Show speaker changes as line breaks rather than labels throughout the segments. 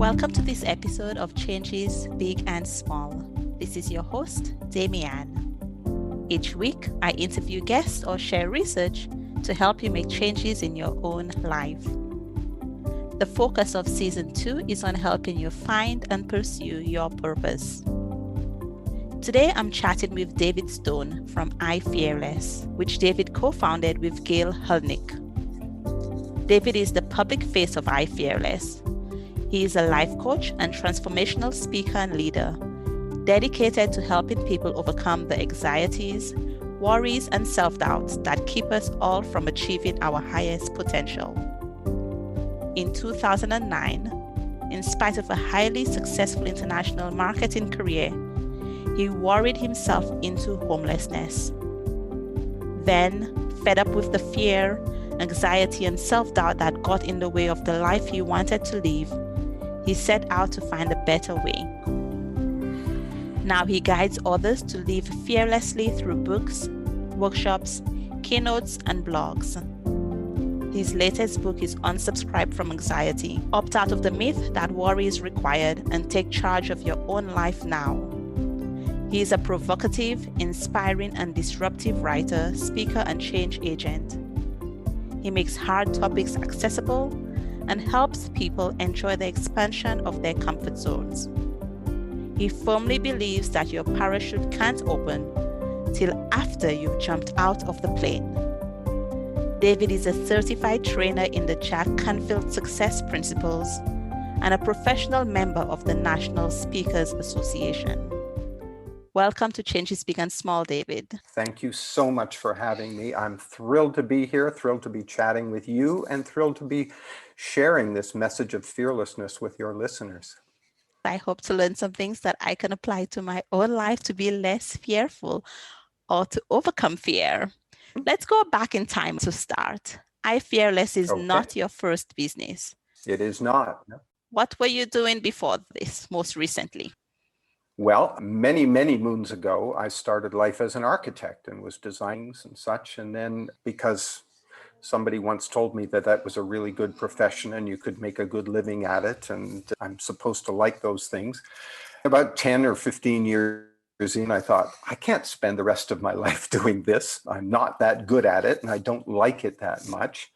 Welcome to this episode of Changes Big and Small. This is your host, Damian. Each week, I interview guests or share research to help you make changes in your own life. The focus of Season 2 is on helping you find and pursue your purpose. Today, I'm chatting with David Stone from Fearless, which David co-founded with Gail Hulnick. David is the public face of Fearless. He is a life coach and transformational speaker and leader, dedicated to helping people overcome the anxieties, worries, and self-doubts that keep us all from achieving our highest potential. In 2009, in spite of a highly successful international marketing career, he worried himself into homelessness. Then, fed up with the fear, anxiety, and self-doubt that got in the way of the life he wanted to live, he set out to find a better way. Now he guides others to live fearlessly through books, workshops, keynotes, and blogs. His latest book is Unsubscribe from Anxiety, Opt Out of the Myth That Worry is Required and Take Charge of Your Own Life Now. He is a provocative, inspiring, and disruptive writer, speaker, and change agent. He makes hard topics accessible and helps people enjoy the expansion of their comfort zones. He firmly believes that your parachute can't open till after you've jumped out of the plane. David is a certified trainer in the Jack Canfield Success Principles and a professional member of the National Speakers Association. Welcome to Changes Big and Small, David.
Thank you so much for having me. I'm thrilled to be here, thrilled to be chatting with you, and thrilled to be sharing this message of fearlessness with your listeners.
I hope to learn some things that I can apply to my own life to be less fearful or to overcome fear. Let's go back in time to start. Fearless is not your first business.
It is not. No.
What were you doing before this, most recently?
Well, many, many moons ago, I started life as an architect and was designing and such. And then because somebody once told me that that was a really good profession and you could make a good living at it, and I'm supposed to like those things. About 10 or 15 years in, I thought, I can't spend the rest of my life doing this. I'm not that good at it and I don't like it that much.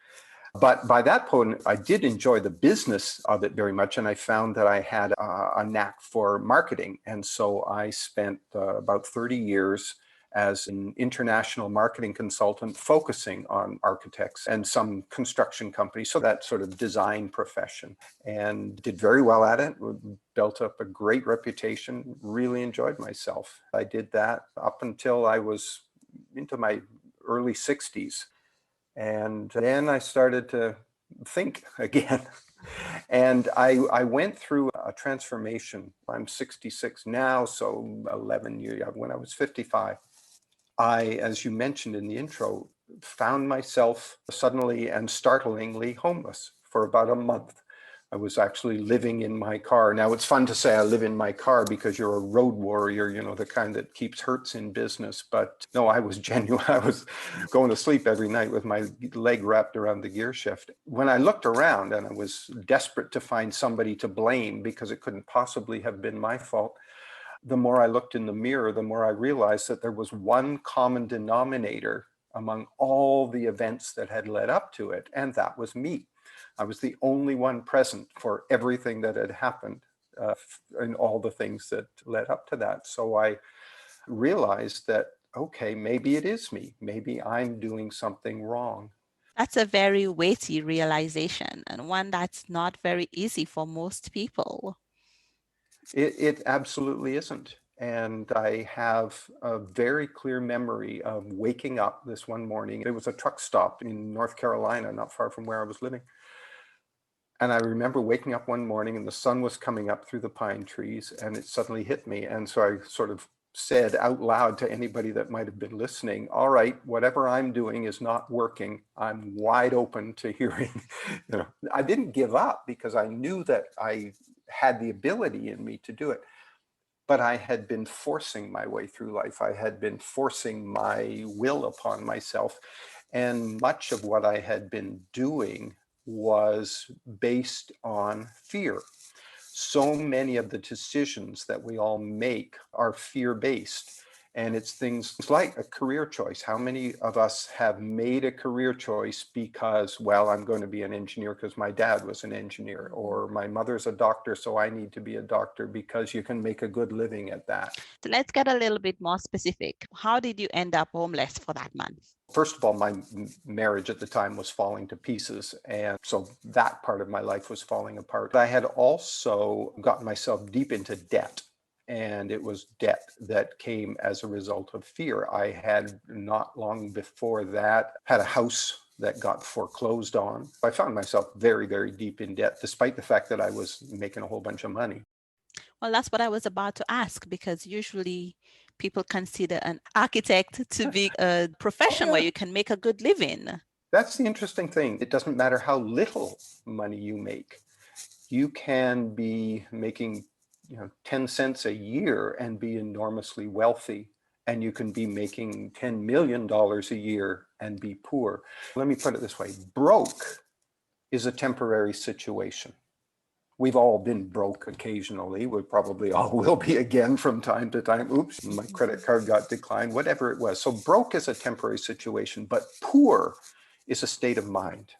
But by that point, I did enjoy the business of it very much. And I found that I had a knack for marketing. And so I spent about 30 years as an international marketing consultant focusing on architects and some construction companies. So that sort of design profession, and did very well at it, built up a great reputation, really enjoyed myself. I did that up until I was into my early 60s. And then I started to think again. And I went through a transformation. I'm 66 now, so 11 years when I was 55. As you mentioned in the intro, found myself suddenly and startlingly homeless for about a month. I was actually living in my car. Now, it's fun to say I live in my car because you're a road warrior, you know, the kind that keeps hurts in business. But no, I was genuine. I was going to sleep every night with my leg wrapped around the gear shift. When I looked around, and I was desperate to find somebody to blame because it couldn't possibly have been my fault, the more I looked in the mirror, the more I realized that there was one common denominator among all the events that had led up to it, and that was me. I was the only one present for everything that had happened and all the things that led up to that. So I realized that, okay, maybe it is me. Maybe I'm doing something wrong.
That's a very weighty realization, and one that's not very easy for most people.
It absolutely isn't. And I have a very clear memory of waking up this one morning. It was a truck stop in North Carolina, not far from where I was living. And I remember waking up one morning and the sun was coming up through the pine trees and it suddenly hit me. And so I sort of said out loud to anybody that might have been listening, all right, whatever I'm doing is not working. I'm wide open to hearing, I didn't give up because I knew that I had the ability in me to do it. But I had been forcing my way through life. I had been forcing my will upon myself. And much of what I had been doing was based on fear. So many of the decisions that we all make are fear-based. And it's things like a career choice. How many of us have made a career choice because, well, I'm going to be an engineer because my dad was an engineer, or my mother's a doctor, so I need to be a doctor, because you can make a good living at that.
So let's get a little bit more specific. How did you end up homeless for that month?
First of all, my marriage at the time was falling to pieces. And so that part of my life was falling apart. I had also gotten myself deep into debt. And it was debt that came as a result of fear. I had not long before that had a house that got foreclosed on. I found myself very, very deep in debt, despite the fact that I was making a whole bunch of money.
Well, that's what I was about to ask, because usually people consider an architect to be a profession where you can make a good living.
That's the interesting thing. It doesn't matter how little money you make. You can be making 10 cents a year and be enormously wealthy. And you can be making $10 million a year and be poor. Let me put it this way. Broke is a temporary situation. We've all been broke occasionally. We probably all will be again from time to time. Oops, my credit card got declined, whatever it was. So broke is a temporary situation, but poor is a state of mind.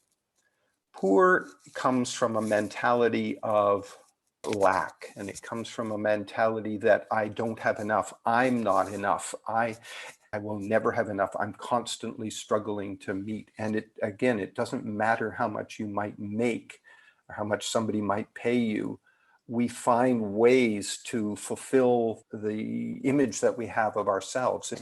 Poor comes from a mentality of lack, and it comes from a mentality that I don't have enough. I'm not enough. I will never have enough. I'm constantly struggling to meet. And it doesn't matter how much you might make or how much somebody might pay you. We find ways to fulfill the image that we have of ourselves.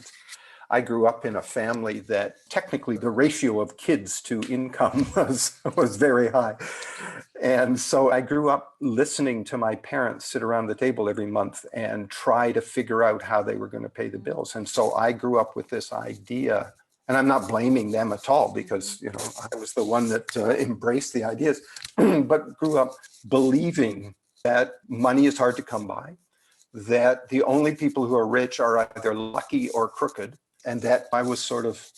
I grew up in a family that technically the ratio of kids to income was very high. And so I grew up listening to my parents sit around the table every month and try to figure out how they were going to pay the bills. And so I grew up with this idea, and I'm not blaming them at all, because I was the one that embraced the ideas, but grew up believing that money is hard to come by, that the only people who are rich are either lucky or crooked, and that I was sort of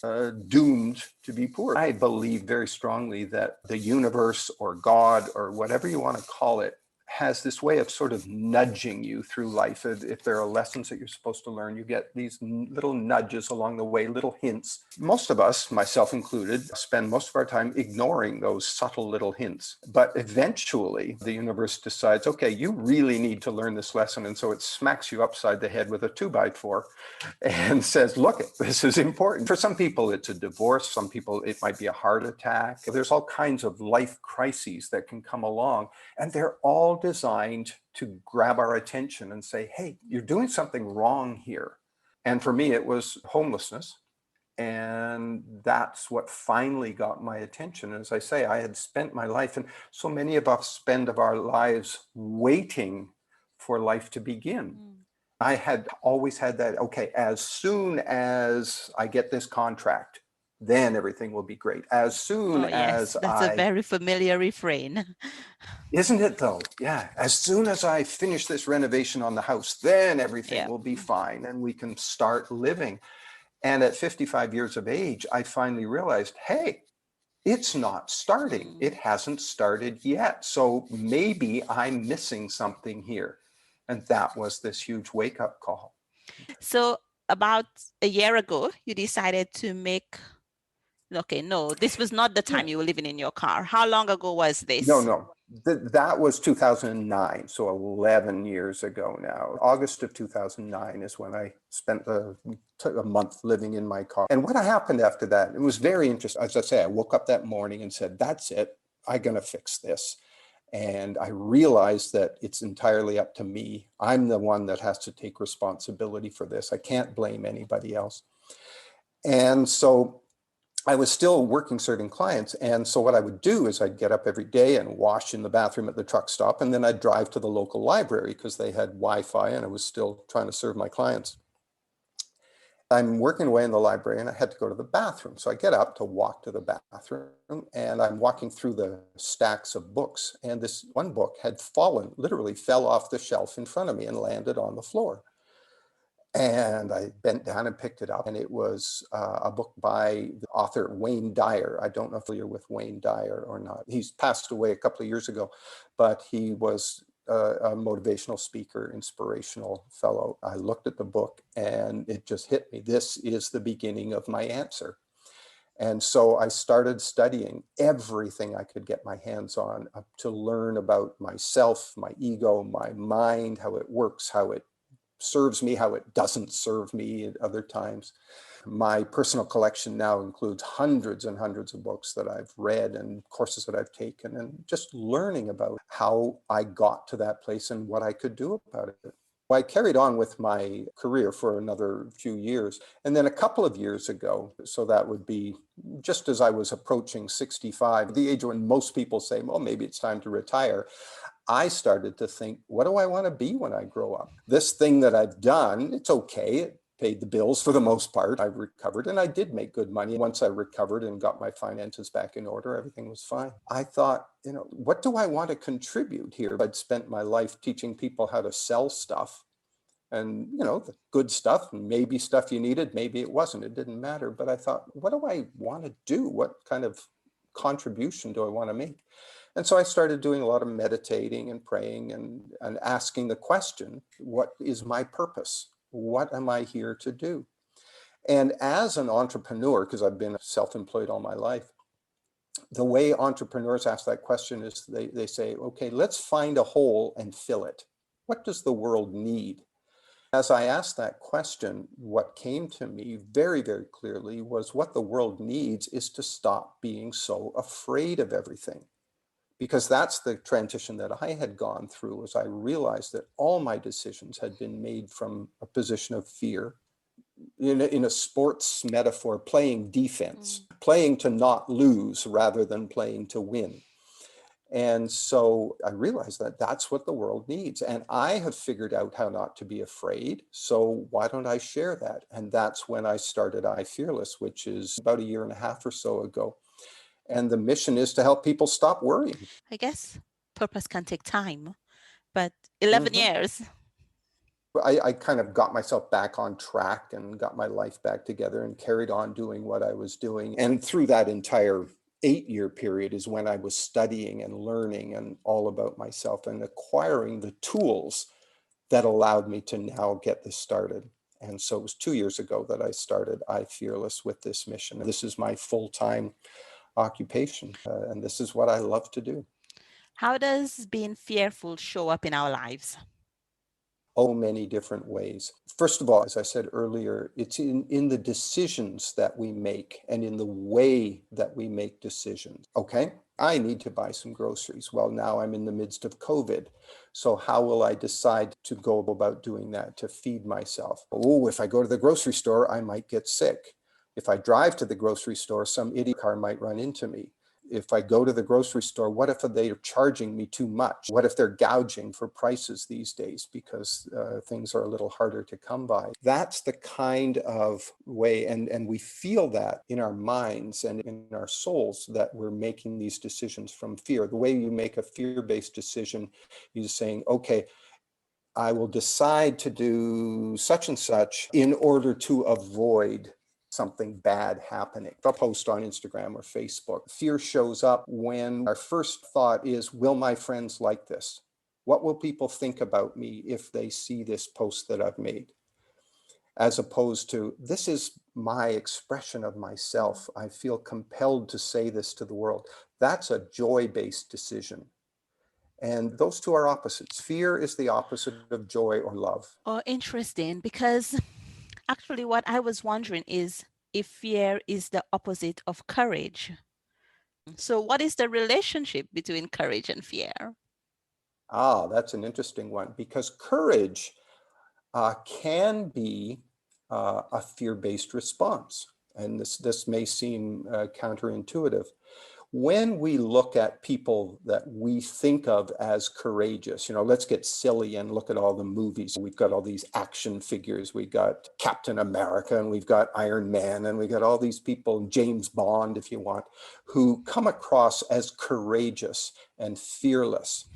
doomed to be poor. I believe very strongly that the universe or God or whatever you want to call it has this way of sort of nudging you through life. If there are lessons that you're supposed to learn, you get these little nudges along the way, little hints. Most of us, myself included, spend most of our time ignoring those subtle little hints. But eventually, the universe decides, okay, you really need to learn this lesson. And so it smacks you upside the head with a 2x4 and says, look, this is important. For some people, it's a divorce. Some people, it might be a heart attack. There's all kinds of life crises that can come along, and they're all designed to grab our attention and say, hey, you're doing something wrong here. And for me, it was homelessness. And that's what finally got my attention. As I say, I had spent my life, and so many of us spend of our lives waiting for life to begin. I had always had that, okay, as soon as I get this contract, then everything will be great. As soon as
that's a very familiar refrain.
Isn't it though? Yeah. As soon as I finish this renovation on the house, then everything will be fine and we can start living. And at 55 years of age, I finally realized, hey, it's not starting. It hasn't started yet. So maybe I'm missing something here. And that was this huge wake-up call.
So about a year ago, you decided to make, okay, no, this was not the time you were living in your car. How long ago was this?
No. That was 2009, so 11 years ago now. August of 2009 is when I spent a month living in my car. And what happened after that, it was very interesting. As I say, I woke up that morning and said, that's it, I'm going to fix this. And I realized that it's entirely up to me. I'm the one that has to take responsibility for this. I can't blame anybody else. And so I was still working serving clients. And so what I would do is I'd get up every day and wash in the bathroom at the truck stop. And then I'd drive to the local library because they had Wi-Fi and I was still trying to serve my clients. I'm working away in the library and I had to go to the bathroom. So I get up to walk to the bathroom and I'm walking through the stacks of books. And this one book had fallen, literally fell off the shelf in front of me and landed on the floor. And I bent down and picked it up, and it was a book by the author Wayne Dyer. I don't know if you're with Wayne Dyer or not. He's passed away a couple of years ago, but he was a motivational speaker, inspirational fellow. I looked at the book and it just hit me. This is the beginning of my answer. And so I started studying everything I could get my hands on to learn about myself, my ego, my mind, how it works, how it serves me, how it doesn't serve me at other times. My personal collection now includes hundreds and hundreds of books that I've read and courses that I've taken, and just learning about how I got to that place and what I could do about it. I carried on with my career for another few years. And then a couple of years ago, so that would be just as I was approaching 65, the age when most people say, well, maybe it's time to retire, I started to think, what do I want to be when I grow up? This thing that I've done, it's okay. It paid the bills for the most part. I recovered and I did make good money. Once I recovered and got my finances back in order, everything was fine. I thought, what do I want to contribute here? I'd spent my life teaching people how to sell stuff. And, the good stuff, maybe stuff you needed, maybe it wasn't, it didn't matter. But I thought, what do I want to do? What kind of contribution do I want to make? And so I started doing a lot of meditating and praying and asking the question, what is my purpose? What am I here to do? And as an entrepreneur, because I've been self-employed all my life, the way entrepreneurs ask that question is they say, okay, let's find a hole and fill it. What does the world need? As I asked that question, what came to me very, very clearly was what the world needs is to stop being so afraid of everything. Because that's the transition that I had gone through, as I realized that all my decisions had been made from a position of fear. In a sports metaphor, playing defense, playing to not lose rather than playing to win. And so I realized that that's what the world needs. And I have figured out how not to be afraid. So why don't I share that? And that's when I started iFearless, which is about a year and a half or so ago. And the mission is to help people stop worrying.
I guess purpose can take time, but 11 years.
I kind of got myself back on track and got my life back together and carried on doing what I was doing. And through that entire 8-year period is when I was studying and learning and all about myself and acquiring the tools that allowed me to now get this started. And so it was 2 years ago that I started iFearless with this mission. This is my full-time occupation, and this is what I love to do.
How does being fearful show up in our lives?
Oh, many different ways. First of all, as I said earlier, it's in the decisions that we make and in the way that we make decisions. Okay, I need to buy some groceries. Well, now I'm in the midst of COVID. So how will I decide to go about doing that to feed myself? Oh, if I go to the grocery store, I might get sick. If I drive to the grocery store, some idiot car might run into me. If I go to the grocery store, what if they're charging me too much? What if they're gouging for prices these days because things are a little harder to come by? That's the kind of way, and we feel that in our minds and in our souls that we're making these decisions from fear. The way you make a fear-based decision is saying, okay, I will decide to do such and such in order to avoid something bad happening. I'll post on Instagram or Facebook. Fear shows up when our first thought is, will my friends like this? What will people think about me if they see this post that I've made? As opposed to, this is my expression of myself. I feel compelled to say this to the world. That's a joy-based decision. And those two are opposites. Fear is the opposite of joy or love.
Oh, interesting, because actually what I was wondering is if fear is the opposite of courage. So what is the relationship between courage and fear?
That's an interesting one, because courage can be a fear-based response. And this may seem counterintuitive. When we look at people that we think of as courageous, let's get silly and look at all the movies. We've got all these action figures. We got Captain America and we've got Iron Man and we got all these people, James Bond, if you want, who come across as courageous and fearless.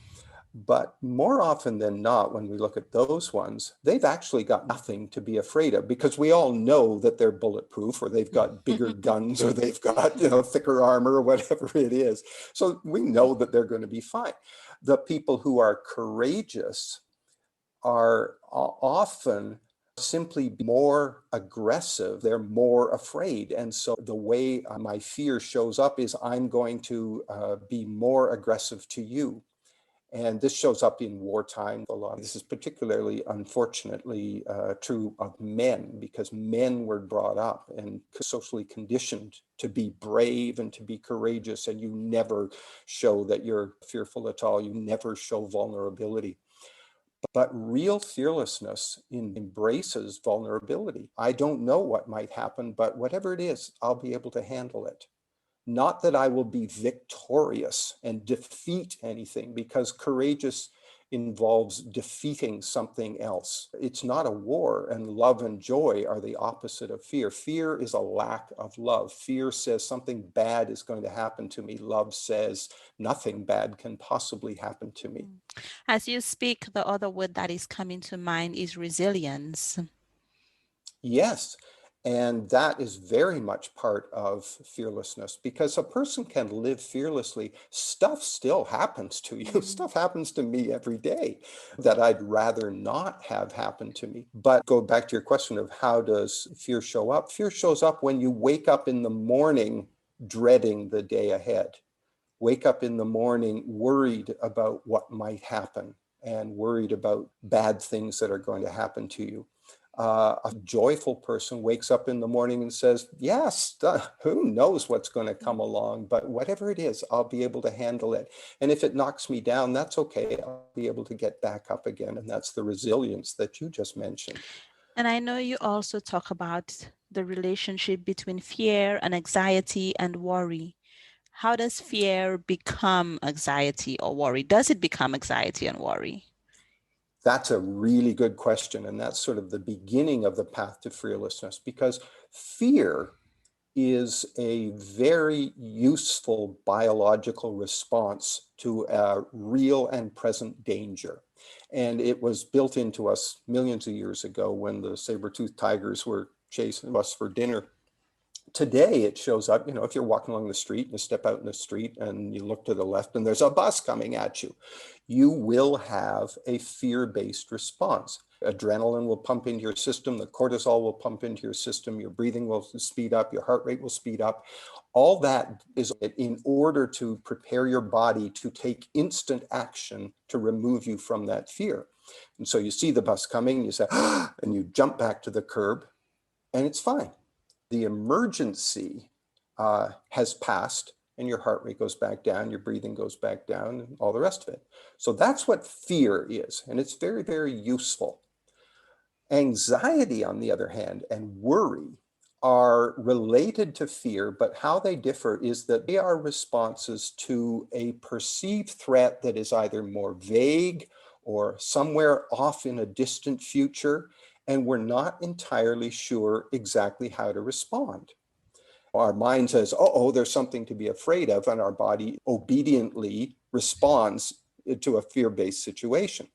But more often than not, when we look at those ones, they've actually got nothing to be afraid of because we all know that they're bulletproof or they've got bigger guns or they've got, thicker armor or whatever it is. So we know that they're going to be fine. The people who are courageous are often simply more aggressive. They're more afraid. And so the way my fear shows up is I'm going to be more aggressive to you. And this shows up in wartime a lot. This is particularly, unfortunately, true of men because men were brought up and socially conditioned to be brave and to be courageous. And you never show that you're fearful at all. You never show vulnerability. But real fearlessness embraces vulnerability. I don't know what might happen, but whatever it is, I'll be able to handle it. Not that I will be victorious and defeat anything, because courageous involves defeating something else. It's not a war, and love and joy are the opposite of fear. Fear is a lack of love. Fear says something bad is going to happen to me. Love says nothing bad can possibly happen to me.
As you speak, the other word that is coming to mind is resilience.
Yes. And that is very much part of fearlessness because a person can live fearlessly. Stuff still happens to you. Stuff happens to me every day that I'd rather not have happen to me. But go back to your question of how does fear show up? Fear shows up when you wake up in the morning dreading the day ahead. Wake up in the morning worried about what might happen and worried about bad things that are going to happen to you. A joyful person wakes up in the morning and says, yes, who knows what's going to come along, but whatever it is, I'll be able to handle it. And if it knocks me down, that's okay. I'll be able to get back up again. And that's the resilience that you just mentioned.
And I know you also talk about the relationship between fear and anxiety and worry. How does fear become anxiety or worry? Does it become anxiety and worry?
That's a really good question. And that's sort of the beginning of the path to fearlessness because fear is a very useful biological response to a real and present danger. And it was built into us millions of years ago when the saber-toothed tigers were chasing us for dinner. Today it shows up, if you're walking along the street and you step out in the street and you look to the left and there's a bus coming at you, you will have a fear-based response. Adrenaline will pump into your system, the cortisol will pump into your system, your breathing will speed up, your heart rate will speed up. All that is in order to prepare your body to take instant action to remove you from that fear. And so you see the bus coming, you say, ah, and you jump back to the curb, and it's fine. The emergency has passed and your heart rate goes back down, your breathing goes back down, and all the rest of it. So that's what fear is, and it's very, very useful. Anxiety, on the other hand, and worry are related to fear, but how they differ is that they are responses to a perceived threat that is either more vague or somewhere off in a distant future, and we're not entirely sure exactly how to respond. Our mind says, oh, there's something to be afraid of, and our body obediently responds to a fear-based situation.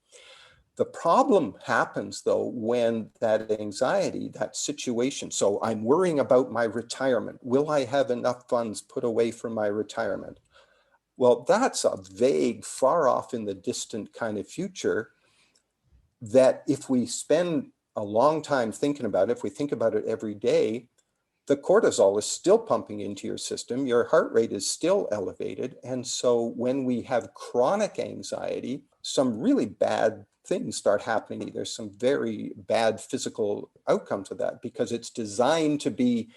The problem happens, though, when that anxiety, that situation, so I'm worrying about my retirement. Will I have enough funds put away for my retirement? Well, that's a vague, far off in the distant kind of future that if we spend a long time thinking about it, if we think about it every day, the cortisol is still pumping into your system, your heart rate is still elevated. And so when we have chronic anxiety, some really bad things start happening. There's some very bad physical outcomes of that because it's designed to be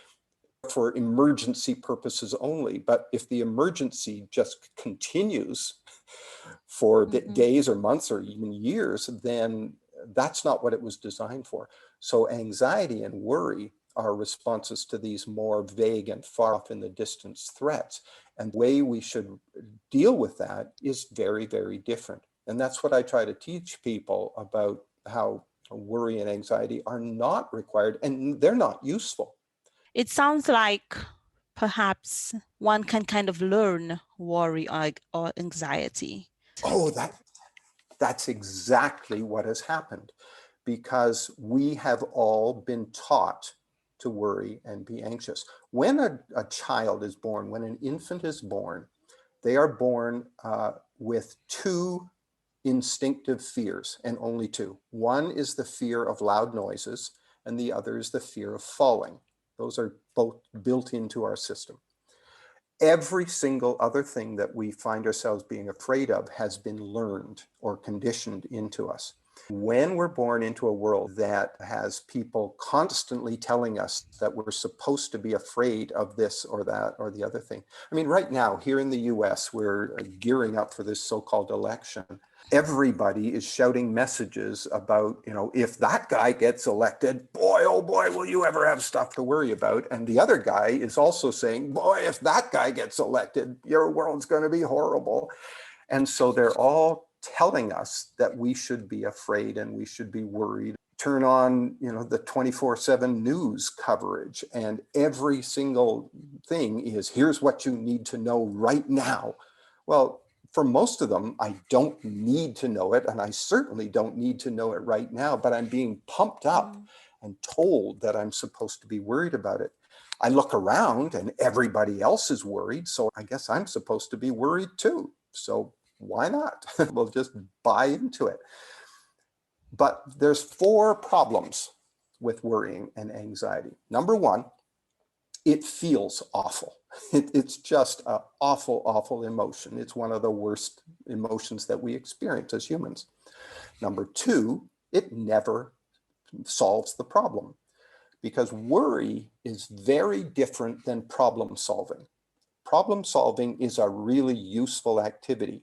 for emergency purposes only. But if the emergency just continues for days or months or even years, then that's not what it was designed for. So anxiety and worry are responses to these more vague and far off in the distance threats. And the way we should deal with that is very, very different. And that's what I try to teach people about how worry and anxiety are not required and they're not useful.
It sounds like perhaps one can kind of learn worry or anxiety.
Oh, that That's exactly what has happened, because we have all been taught to worry and be anxious. When a child is born, when an infant is born, they are born with two instinctive fears, and only two. One is the fear of loud noises, and the other is the fear of falling. Those are both built into our system. Every single other thing that we find ourselves being afraid of has been learned or conditioned into us. When we're born into a world that has people constantly telling us that we're supposed to be afraid of this or that or the other thing. I mean, right now, here in the US, we're gearing up for this so-called election. Everybody is shouting messages about, if that guy gets elected, boy, oh boy, will you ever have stuff to worry about. And the other guy is also saying, boy, if that guy gets elected, your world's going to be horrible. And so they're all telling us that we should be afraid and we should be worried. Turn on, the 24/7 news coverage, and every single thing is, here's what you need to know right now. Well, for most of them, I don't need to know it, and I certainly don't need to know it right now, but I'm being pumped up and told that I'm supposed to be worried about it. I look around and everybody else is worried, so I guess I'm supposed to be worried too. So why not? We'll just buy into it. But there's 4 problems with worrying and anxiety. Number 1, it feels awful. It's just an awful, awful emotion. It's one of the worst emotions that we experience as humans. Number 2, it never solves the problem, because worry is very different than problem solving. Problem solving is a really useful activity,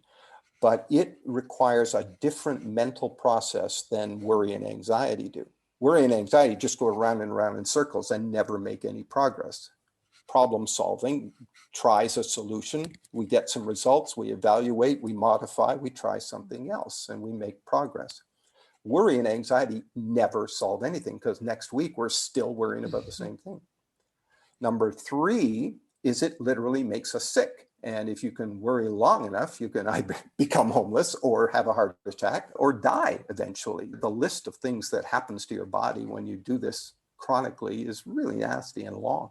but it requires a different mental process than worry and anxiety do. Worry and anxiety just go around and around in circles and never make any progress. Problem solving tries a solution, we get some results, we evaluate, we modify, we try something else, and we make progress. Worry and anxiety never solve anything, because next week we're still worrying about the same thing. Number 3 is it literally makes us sick. And if you can worry long enough, you can either become homeless or have a heart attack or die eventually. The list of things that happens to your body when you do this chronically is really nasty and long.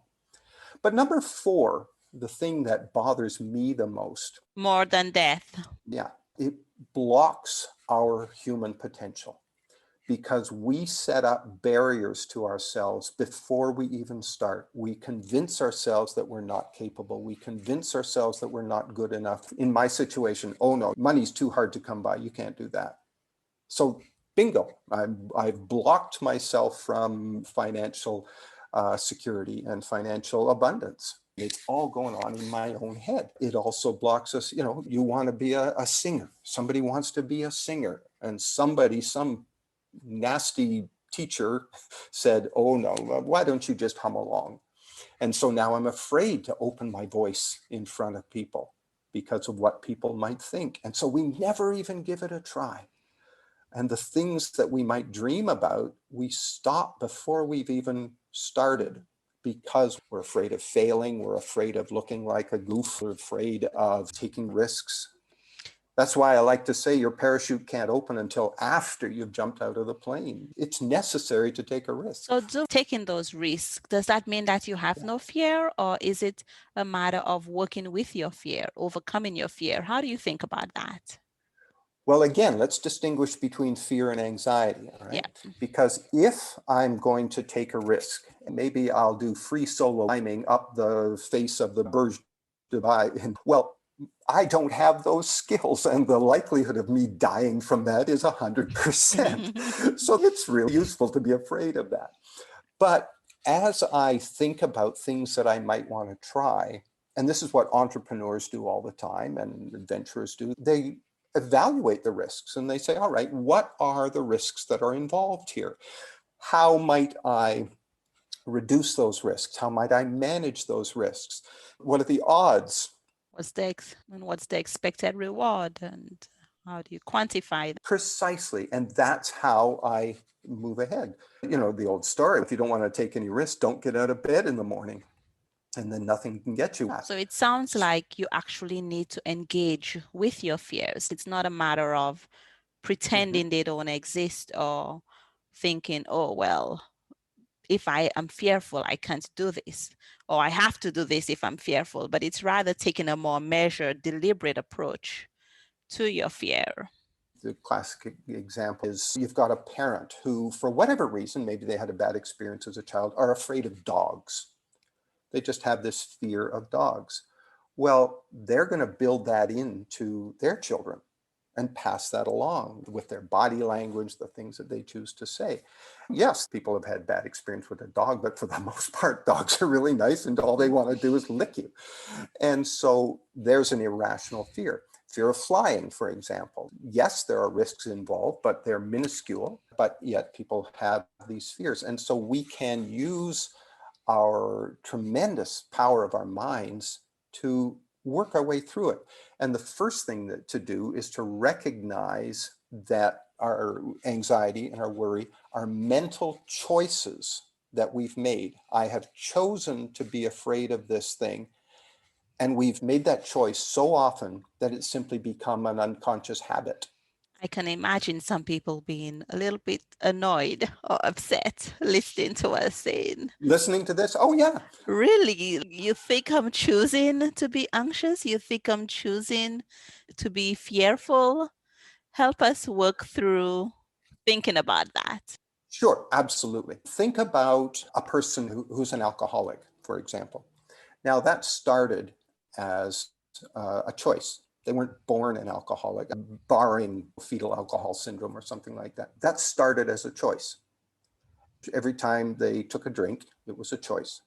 But number 4, the thing that bothers me the most.
More than death.
Yeah, it blocks our human potential, because we set up barriers to ourselves before we even start. We convince ourselves that we're not capable. We convince ourselves that we're not good enough. In my situation, oh no, money's too hard to come by. You can't do that. So bingo, I've blocked myself from financial security and financial abundance. It's all going on in my own head. It also blocks us. You want to be a singer. Somebody wants to be a singer, and some nasty teacher said, oh no, why don't you just hum along? And so now I'm afraid to open my voice in front of people because of what people might think. And so we never even give it a try. And the things that we might dream about, we stop before we've even started, because we're afraid of failing, we're afraid of looking like a goof, we're afraid of taking risks. That's why I like to say your parachute can't open until after you've jumped out of the plane. It's necessary to take a risk.
So taking those risks, does that mean that you have no fear, or is it a matter of working with your fear, overcoming your fear? How do you think about that?
Well, again, let's distinguish between fear and anxiety, all right?
Yeah.
Because if I'm going to take a risk, maybe I'll do free solo climbing up the face of the Burj Dubai. Well, I don't have those skills, and the likelihood of me dying from that is 100%. So it's really useful to be afraid of that. But as I think about things that I might want to try, and this is what entrepreneurs do all the time and adventurers do, they evaluate the risks and they say, all right, what are the risks that are involved here? How might I reduce those risks? How might I manage those risks? What are the odds?
What's the expected reward, and how do you quantify that?
Precisely. And that's how I move ahead. The old story, if you don't want to take any risks, don't get out of bed in the morning, and then nothing can get you.
So it sounds like you actually need to engage with your fears. It's not a matter of pretending they don't exist, or thinking, oh, well, if I am fearful, I can't do this, or I have to do this if I'm fearful. But it's rather taking a more measured, deliberate approach to your fear.
The classic example is you've got a parent who, for whatever reason, maybe they had a bad experience as a child, are afraid of dogs. They just have this fear of dogs. Well, they're going to build that into their children and pass that along with their body language, the things that they choose to say. Yes, people have had bad experience with a dog, but for the most part, dogs are really nice and all they want to do is lick you. And so there's an irrational fear. Fear of flying, for example. Yes, there are risks involved, but they're minuscule, but yet people have these fears. And so we can use our tremendous power of our minds to work our way through it. And the first thing to do is to recognize that our anxiety and our worry are mental choices that we've made. I have chosen to be afraid of this thing. And we've made that choice so often that it's simply become an unconscious habit.
I can imagine some people being a little bit annoyed or upset listening to us saying,
Listening to this, oh yeah.
really, you think I'm choosing to be anxious? You think I'm choosing to be fearful? Help us work through thinking about that.
Sure, absolutely. Think about a person who's an alcoholic, for example. Now that started as a choice. They weren't born an alcoholic, barring fetal alcohol syndrome or something like that. That started as a choice. Every time they took a drink, it was a choice.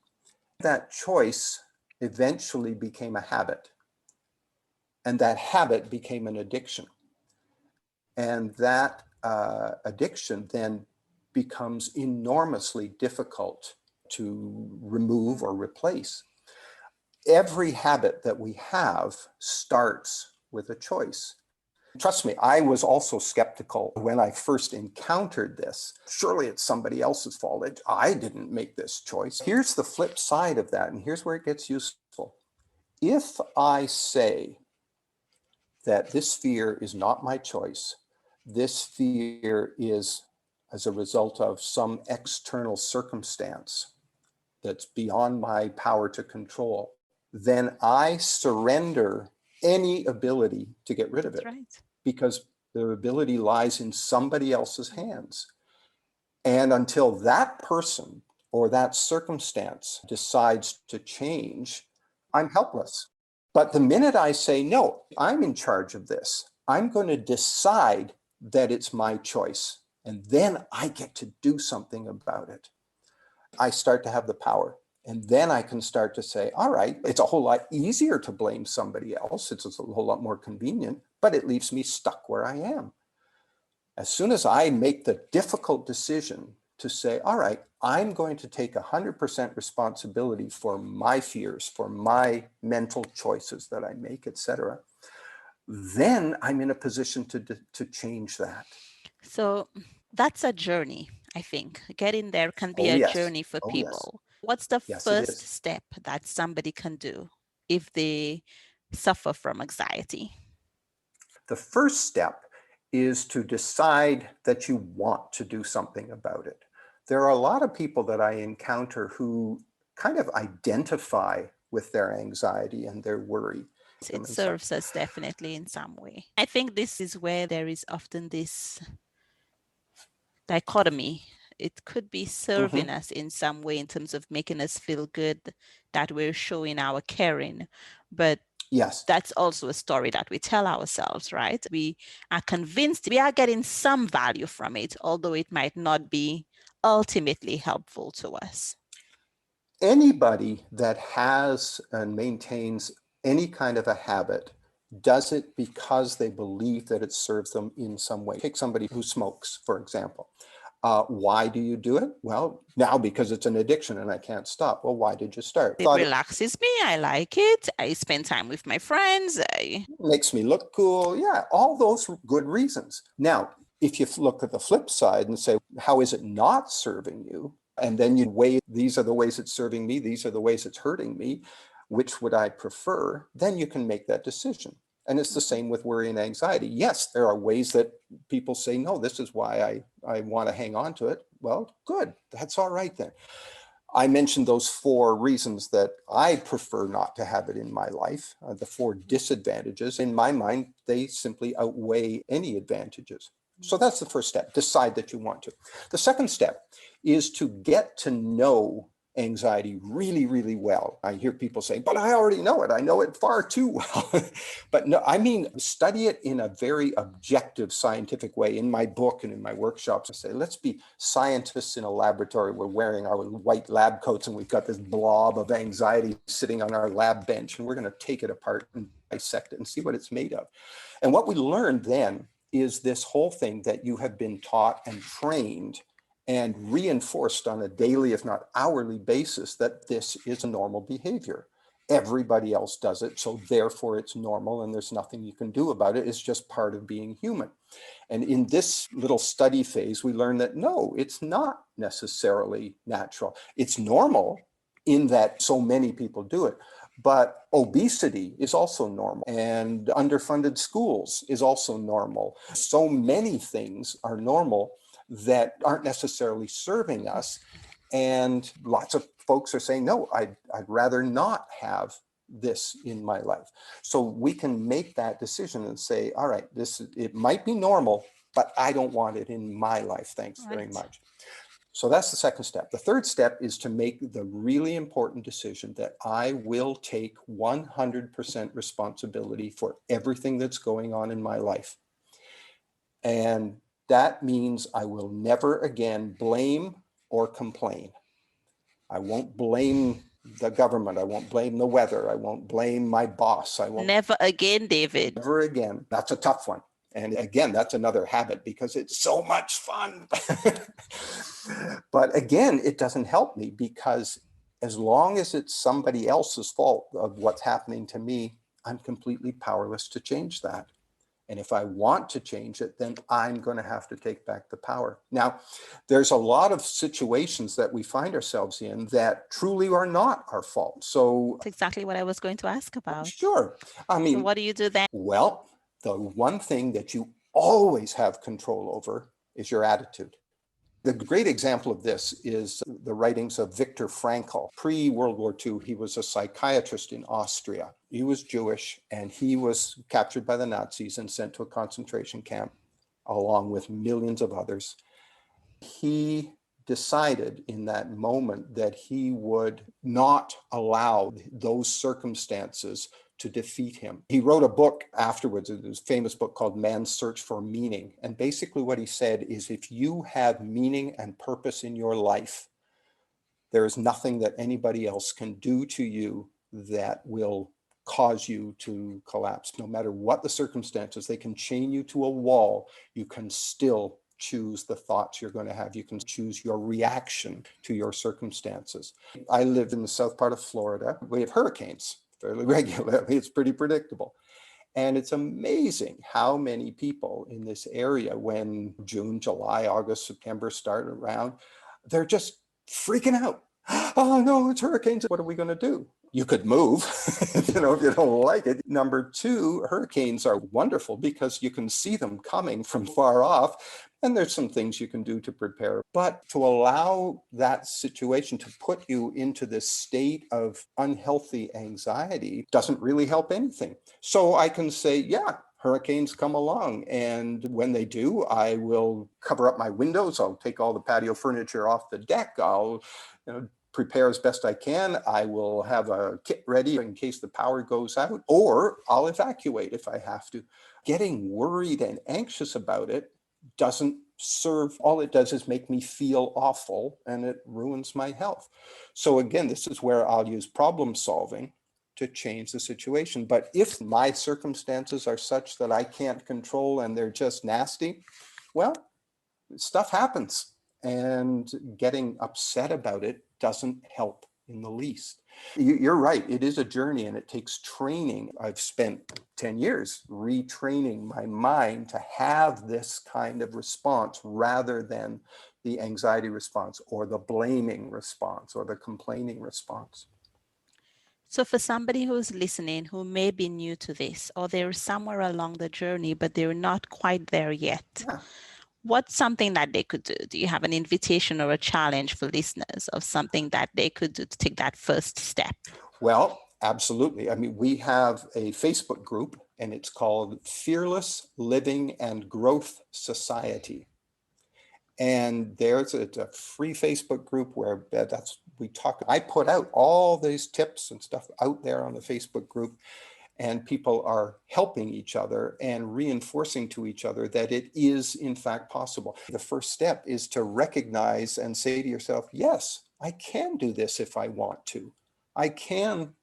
That choice eventually became a habit. And that habit became an addiction. And that addiction then becomes enormously difficult to remove or replace. Every habit that we have starts with a choice. Trust me, I was also skeptical when I first encountered this. Surely it's somebody else's fault. I didn't make this choice. Here's the flip side of that, and here's where it gets useful. If I say that this fear is not my choice, this fear is as a result of some external circumstance that's beyond my power to control, then I surrender any ability to get rid of it.
That's right.
Because the ability lies in somebody else's hands. And until that person or that circumstance decides to change, I'm helpless. But the minute I say, no, I'm in charge of this, I'm going to decide that it's my choice, and then I get to do something about it, I start to have the power. And then I can start to say, all right, it's a whole lot easier to blame somebody else. It's a whole lot more convenient, but it leaves me stuck where I am. As soon as I make the difficult decision to say, all right, I'm going to take 100% responsibility for my fears, for my mental choices that I make, etc., then I'm in a position to change that.
So that's a journey, I think. Getting there can be
Oh,
a
yes.
journey for
Oh, yes.
people. What's the
Yes, it
first
is.
step that somebody can do if they suffer from anxiety?
The first step is to decide that you want to do something about it. There are a lot of people that I encounter who kind of identify with their anxiety and their worry.
It serves us definitely in some way. I think this is where there is often this dichotomy. It could be serving us in some way in terms of making us feel good that we're showing our caring, but
Yes.
that's also a story that we tell ourselves, right? We are convinced we are getting some value from it, although it might not be ultimately helpful to us.
Anybody that has and maintains any kind of a habit does it because they believe that it serves them in some way. Take somebody who smokes, for example. Why do you do it? Well, now because it's an addiction and I can't stop. Well, why did you start?
It relaxes me. I like it. I spend time with my friends.
Makes me look cool. Yeah, all those good reasons. Now, if you look at the flip side and say, how is it not serving you? And then you weigh, these are the ways it's serving me. These are the ways it's hurting me. Which would I prefer? Then you can make that decision. And it's the same with worry and anxiety. Yes, there are ways that people say, no, this is why I want to hang on to it. Well, good. That's all right then. I mentioned those 4 reasons that I prefer not to have it in my life, the 4 disadvantages. In my mind, they simply outweigh any advantages. So that's the first step. Decide that you want to. The second step is to get to know anxiety really, really well. I hear people say, but I already know it. I know it far too well. But no, I mean, study it in a very objective, scientific way. In my book and in my workshops, I say, let's be scientists in a laboratory. We're wearing our white lab coats and we've got this blob of anxiety sitting on our lab bench, and we're going to take it apart and dissect it and see what it's made of. And what we learned then is this whole thing that you have been taught and trained and reinforced on a daily, if not hourly basis, that this is a normal behavior. Everybody else does it, so therefore it's normal and there's nothing you can do about it. It's just part of being human. And in this little study phase, we learned that no, it's not necessarily natural. It's normal in that so many people do it. But obesity is also normal, and underfunded schools is also normal. So many things are normal that aren't necessarily serving us. And lots of folks are saying, no, I'd rather not have this in my life. So we can make that decision and say, all right, it might be normal, but I don't want it in my life. Thanks very much. So that's the second step. The third step is to make the really important decision that I will take 100% responsibility for everything that's going on in my life. And that means I will never again blame or complain. I won't blame the government. I won't blame the weather. I won't blame my boss. I won't.
Never again, David.
Never again. That's a tough one. And again, that's another habit because it's so much fun. But again, it doesn't help me because as long as it's somebody else's fault of what's happening to me, I'm completely powerless to change that. And if I want to change it, then I'm going to have to take back the power. Now, there's a lot of situations that we find ourselves in that truly are not our fault. So
that's exactly what I was going to ask about.
Sure. I mean,
so what do you do then?
Well, the one thing that you always have control over is your attitude. The great example of this is the writings of Viktor Frankl. Pre-World War II, he was a psychiatrist in Austria. He was Jewish, and he was captured by the Nazis and sent to a concentration camp, along with millions of others. He decided in that moment that he would not allow those circumstances to defeat him. He wrote a book afterwards, this famous book called Man's Search for Meaning. And basically what he said is if you have meaning and purpose in your life, there is nothing that anybody else can do to you that will cause you to collapse. No matter what the circumstances, they can chain you to a wall. You can still choose the thoughts you're going to have. You can choose your reaction to your circumstances. I live in the south part of Florida. We have hurricanes fairly regularly. It's pretty predictable. And it's amazing how many people in this area, when June, July, August, September start around, they're just freaking out. Oh no, it's hurricanes. What are we going to do? You could move, if you don't like it. Number two, hurricanes are wonderful because you can see them coming from far off. And there's some things you can do to prepare. But to allow that situation to put you into this state of unhealthy anxiety doesn't really help anything. So I can say, yeah, hurricanes come along. And when they do, I will cover up my windows. I'll take all the patio furniture off the deck. I'll prepare as best I can. I will have a kit ready in case the power goes out, or I'll evacuate if I have to. Getting worried and anxious about it doesn't serve. All it does is make me feel awful, and it ruins my health. So again, this is where I'll use problem solving to change the situation. But if my circumstances are such that I can't control and they're just nasty, well, stuff happens. And getting upset about it doesn't help in the least. You're right. It is a journey and it takes training. I've spent 10 years retraining my mind to have this kind of response rather than the anxiety response or the blaming response or the complaining response.
So, for somebody who's listening who may be new to this, or they're somewhere along the journey, but they're not quite there yet,
Yeah.
what's something that they could do? Do you have an invitation or a challenge for listeners of something that they could do to take that first step?
Well, absolutely. I mean, we have a Facebook group and it's called Fearless Living and Growth Society. And there's a free Facebook group where we talk. I put out all these tips and stuff out there on the Facebook group, and people are helping each other and reinforcing to each other that it is in fact possible. The first step is to recognize and say to yourself, yes, I can do this if I want to. I can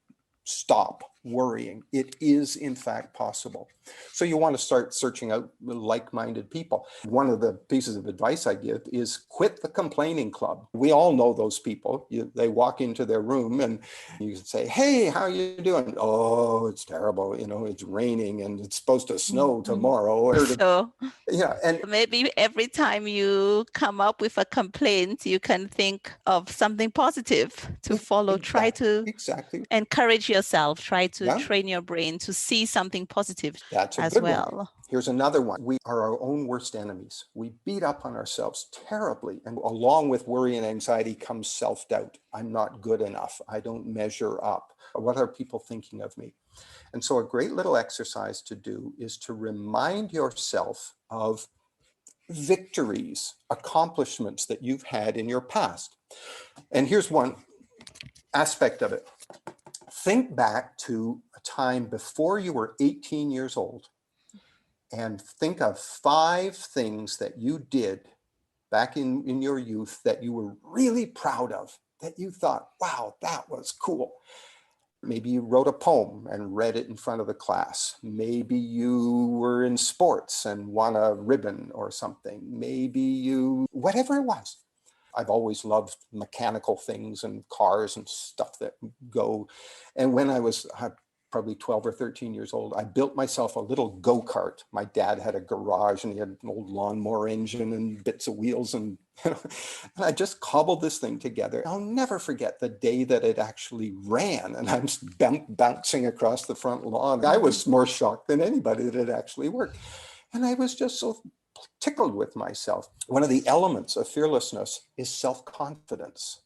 stop worrying. It is in fact possible. So you want to start searching out like-minded people. One of the pieces of advice I give is quit the complaining club. We all know those people. They walk into their room and you say, hey, how are you doing? Oh, it's terrible. You know, it's raining and it's supposed to snow tomorrow.
So
Yeah, and
maybe every time you come up with a complaint, you can think of something positive to follow. Try to
exactly.
encourage yourself, try to
Yeah.
train your brain to see something positive
That's a
as
good one.
well.
Here's another one. We are our own worst enemies. We beat up on ourselves terribly. And along with worry and anxiety comes self-doubt. I'm not good enough. I don't measure up. What are people thinking of me? And so a great little exercise to do is to remind yourself of victories, accomplishments that you've had in your past. And here's one aspect of it. Think back to a time before you were 18 years old and think of 5 things that you did back in your youth that you were really proud of, that you thought, wow, that was cool. Maybe you wrote a poem and read it in front of the class. Maybe you were in sports and won a ribbon or something. Maybe whatever it was. I've always loved mechanical things and cars and stuff that go. And when I was probably 12 or 13 years old, I built myself a little go-kart. My dad had a garage and he had an old lawnmower engine and bits of wheels and, and I just cobbled this thing together. I'll never forget the day that it actually ran and I'm bouncing across the front lawn. I was more shocked than anybody that it actually worked. And I was just so tickled with myself. One of the elements of fearlessness is self-confidence.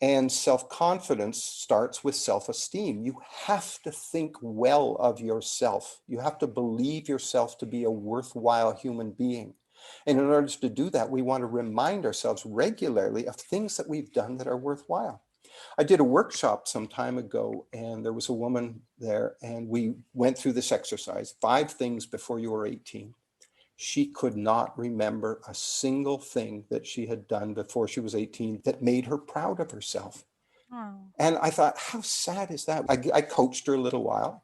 And self-confidence starts with self-esteem. You have to think well of yourself. You have to believe yourself to be a worthwhile human being. And in order to do that, we want to remind ourselves regularly of things that we've done that are worthwhile. I did a workshop some time ago and there was a woman there and we went through this exercise, 5 things before you were 18. She could not remember a single thing that she had done before she was 18 that made her proud of herself.
Oh.
And I thought, how sad is that? I coached her a little while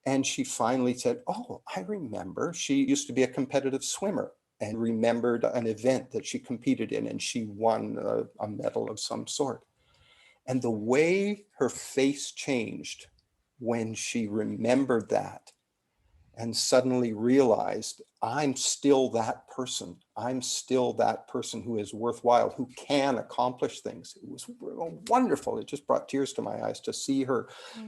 and she finally said, oh, I remember. She used to be a competitive swimmer and remembered an event that she competed in and she won a medal of some sort. And the way her face changed when she remembered that and suddenly realized I'm still that person. I'm still that person who is worthwhile, who can accomplish things. It was wonderful. It just brought tears to my eyes to see her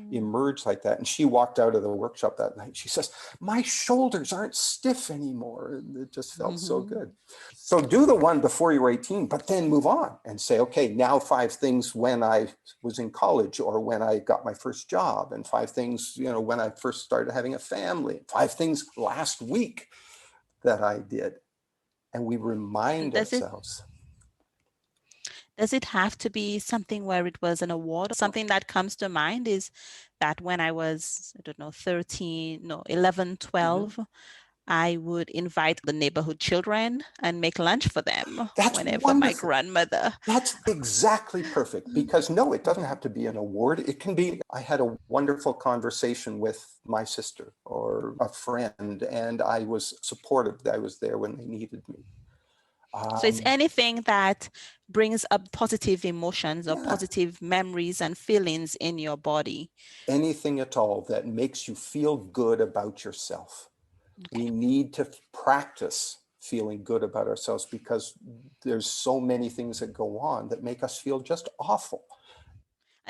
emerge like that. And she walked out of the workshop that night. She says, my shoulders aren't stiff anymore. And it just felt so good. So do the one before you were 18, but then move on and say, okay, now 5 things when I was in college or when I got my first job, and 5 things, when I first started having a family, 5 things last week that I did. And we remind ourselves.
Does it have to be something where it was an award? Something that comes to mind is that when I was, 11, 12, I would invite the neighborhood children and make lunch for them.
That's
whenever my
wonderful.
grandmother.
That's exactly perfect, because no, it doesn't have to be an award. It can be, I had a wonderful conversation with my sister or a friend, and I was supportive. I was there when they needed me.
So it's anything that brings up positive emotions or positive memories and feelings in your body.
Anything at all that makes you feel good about yourself. Okay. We need to practice feeling good about ourselves because there's so many things that go on that make us feel just awful.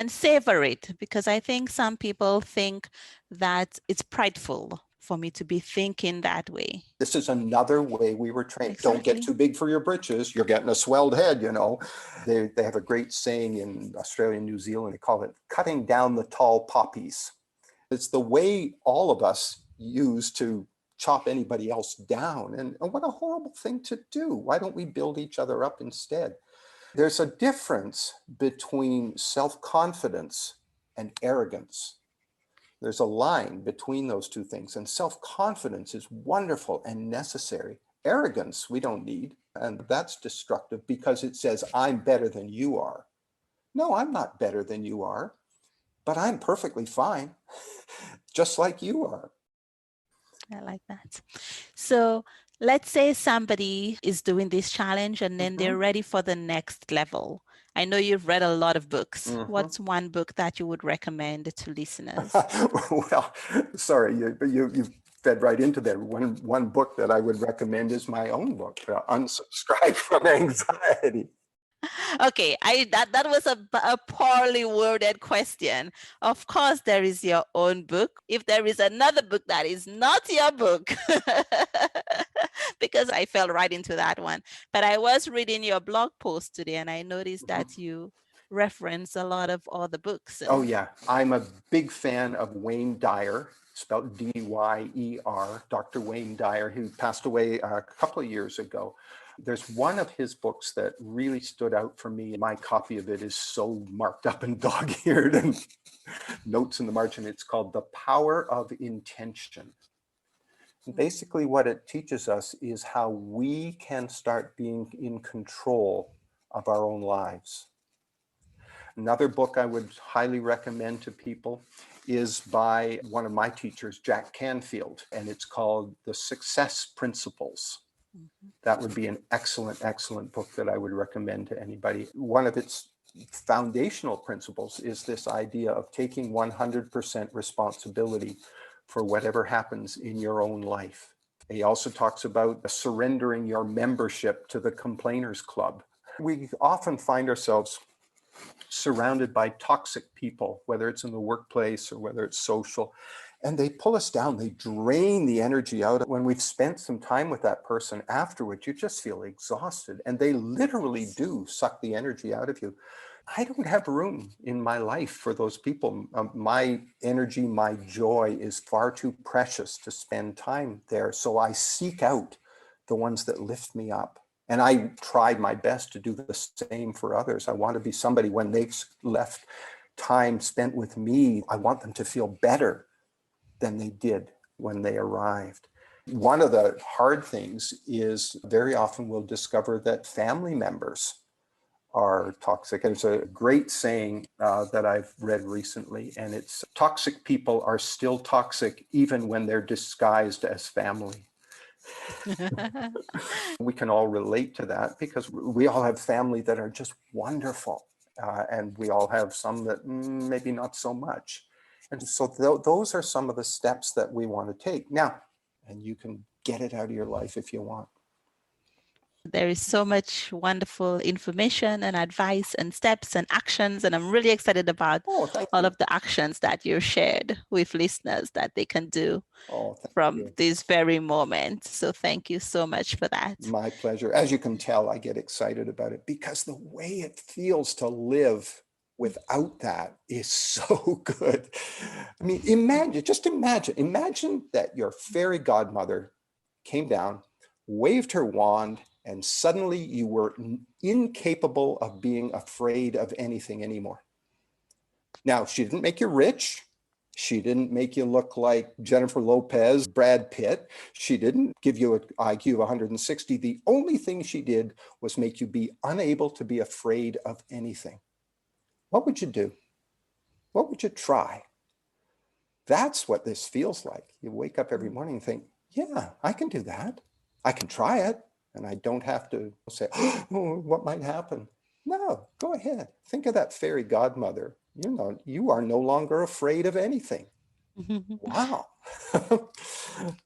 and savor it, because I think some people think that it's prideful for me to be thinking that way.
This is another way we were trained.
Exactly.
Don't get too big for your britches. You're getting a swelled head, you know. They have a great saying in Australia and New Zealand. They call it cutting down the tall poppies. It's the way all of us use to chop anybody else down. And what a horrible thing to do. Why don't we build each other up instead? There's a difference between self-confidence and arrogance. There's a line between those two things, and self-confidence is wonderful and necessary. Arrogance we don't need, and that's destructive because it says I'm better than you are. No, I'm not better than you are, but I'm perfectly fine, just like you are.
I like that. So let's say somebody is doing this challenge and then they're ready for the next level. I know you've read a lot of books. What's one book that you would recommend to listeners?
Well, sorry, you fed right into there. One book that I would recommend is my own book, Unsubscribe from Anxiety.
Okay, that was a poorly worded question. Of course, there is your own book. If there is another book that is not your book, because I fell right into that one. But I was reading your blog post today and I noticed that you reference a lot of other books.
Oh yeah, I'm a big fan of Wayne Dyer, spelled D-Y-E-R, Dr. Wayne Dyer, who passed away a couple of years ago. There's one of his books that really stood out for me. My copy of it is so marked up and dog-eared and notes in the margin. It's called The Power of Intention. And basically what it teaches us is how we can start being in control of our own lives. Another book I would highly recommend to people is by one of my teachers, Jack Canfield, and it's called The Success Principles. That would be an excellent, excellent book that I would recommend to anybody. One of its foundational principles is this idea of taking 100% responsibility for whatever happens in your own life. He also talks about surrendering your membership to the Complainers Club. We often find ourselves surrounded by toxic people, whether it's in the workplace or whether it's social, and they pull us down. They drain the energy out. When we've spent some time with that person afterwards, you just feel exhausted, and they literally do suck the energy out of you. I don't have room in my life for those people. My energy, my joy is far too precious to spend time there. So I seek out the ones that lift me up. And I tried my best to do the same for others. I want to be somebody when they've left time spent with me, I want them to feel better than they did when they arrived. One of the hard things is very often we'll discover that family members are toxic. And it's a great saying that I've read recently, and it's toxic people are still toxic even when they're disguised as family. We can all relate to that because we all have family that are just wonderful. And we all have some that maybe not so much. And so those are some of the steps that we want to take. Now, and you can get it out of your life if you want.
There is so much wonderful information and advice and steps and actions, and I'm really excited about all of the actions that you shared with listeners that they can do from this very moment. So thank you so much for that.
My pleasure. As you can tell, I get excited about it because the way it feels to live without that is so good. I mean, imagine that your fairy godmother came down, waved her wand, and suddenly you were incapable of being afraid of anything anymore. Now, she didn't make you rich. She didn't make you look like Jennifer Lopez, Brad Pitt. She didn't give you an IQ of 160. The only thing she did was make you be unable to be afraid of anything. What would you do? What would you try? That's what this feels like. You wake up every morning and think, yeah, I can do that. I can try it. And I don't have to say, oh, what might happen? No, go ahead. Think of that fairy godmother. You are no longer afraid of anything. Wow.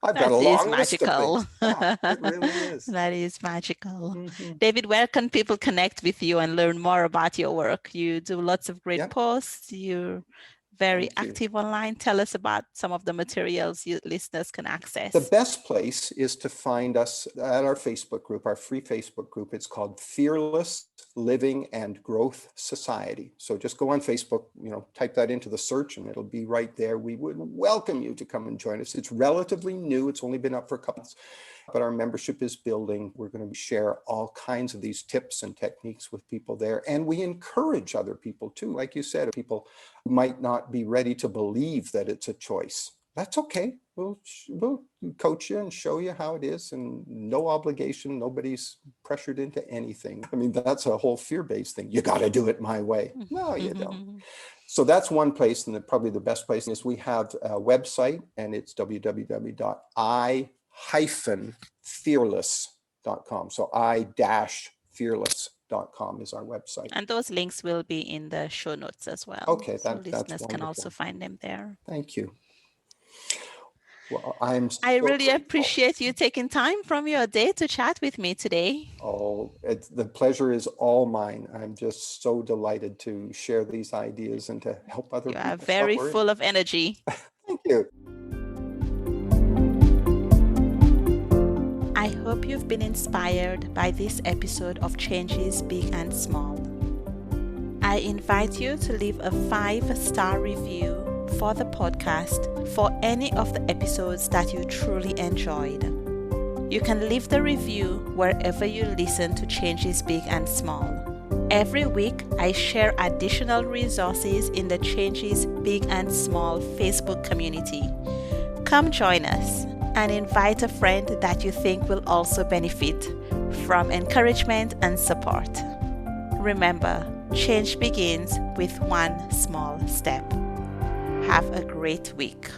I've got
That
a
is
long list of
magical.
things. Yeah, it really is.
That is magical.
Hmm.
David, where can people connect with you and learn more about your work? You do lots of great
Yep.
posts. You're very
Thank you.
active online. Tell us about some of the materials you listeners can
The
access.
best place is to find us at our Facebook group, our free Facebook group. It's called Fearless Living and Growth Society. So just go on Facebook, type that into the search and it'll be right there. We would welcome you to come and join us. It's relatively new. It's only been up for a couple months, but our membership is building. We're going to share all kinds of these tips and techniques with people there. And we encourage other people too. Like you said, people might not be ready to believe that it's a choice. That's okay. We'll coach you and show you how it is, and no obligation. Nobody's pressured into anything. I mean, that's a whole fear-based thing. You got to do it my way. No, you don't. So that's one place, and probably the best place is we have a website, and it's www.i-fearless.com. So i-fearless.com is our website.
And those links will be in the show notes as well.
Okay,
so
that's
listeners
wonderful.
can also find them there.
Thank you. Well,
I really grateful. Appreciate you taking time from your day to chat with me today.
Oh, the pleasure is all mine. I'm just so delighted to share these ideas and to help other people.
You are very full of energy.
Thank you.
I hope you've been inspired by this episode of Changes Big and Small. I invite you to leave a 5-star review for the podcast for any of the episodes that you truly enjoyed. You can leave the review wherever you listen to Changes Big and Small. Every week, I share additional resources in the Changes Big and Small Facebook community. Come join us and invite a friend that you think will also benefit from encouragement and support. Remember, change begins with one small step. Have a great week.